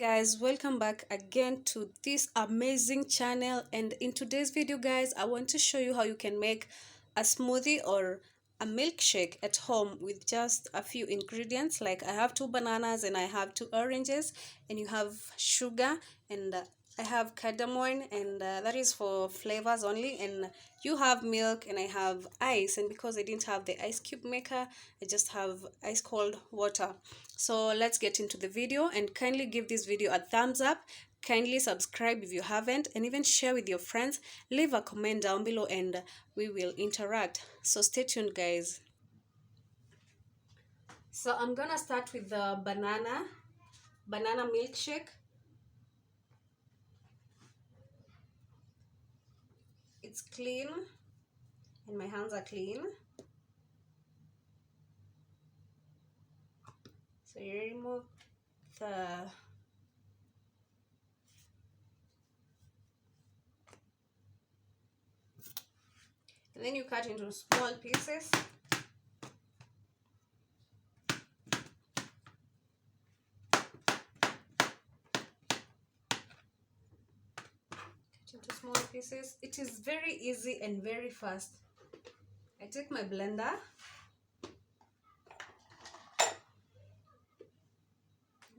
guys, welcome back again to this amazing channel. And in today's video guys, I want to show you how you can make a smoothie or a milkshake at home with just a few ingredients. Like I have 2 bananas and I have 2 oranges, and you have sugar, and I have cardamom, and that is for flavors only, and you have milk, and I have ice. And because I didn't have the ice cube maker, I just have ice cold water. So let's get into the video, and kindly give this video a thumbs up, kindly subscribe if you haven't, and even share with your friends. Leave a comment down below and we will interact. So stay tuned guys. So I'm gonna start with the banana milkshake. It's clean and my hands are clean. So you remove the and then you cut into small pieces. Into small pieces. It is very easy and very fast. I take my blender.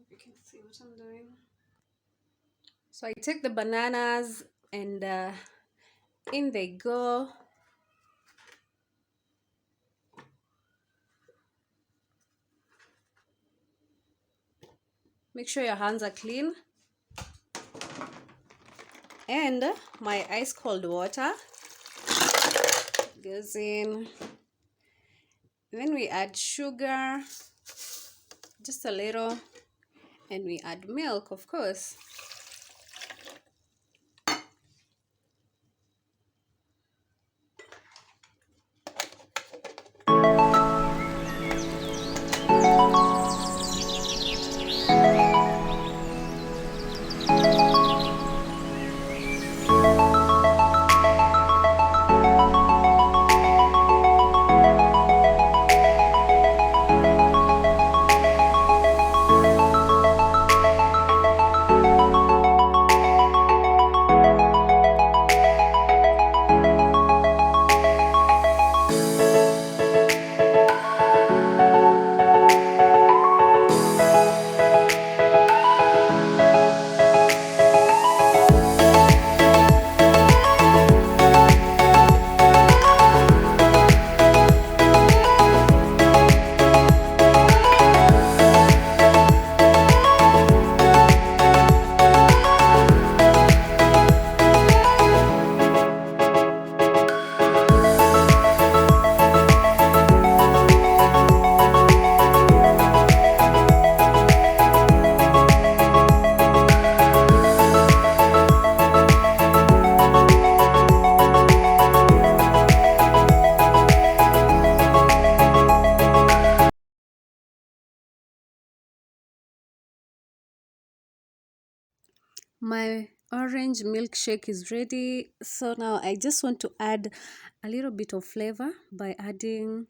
You can see what I'm doing. So I take the bananas and in they go. Make sure your hands are clean. And my ice cold water goes in. Then we add sugar, just a little, and we add milk, of course. My orange milkshake is ready. So now I just want to add a little bit of flavor by adding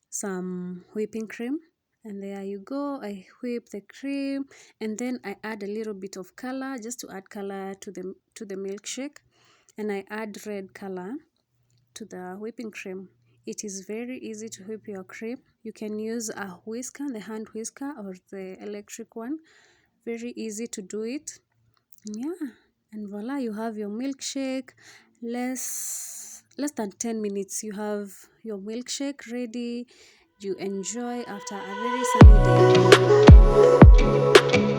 some whipping cream. And there you go. I whip the cream and then I add a little bit of color just to add color to the milkshake. And I add red color to the whipping cream. It is very easy to whip your cream. You can use a whisker, the hand whisker, or the electric one. Very easy to do it. Yeah, and voila, you have your milkshake. Less than 10 minutes, you have your milkshake ready. You enjoy after a very sunny day.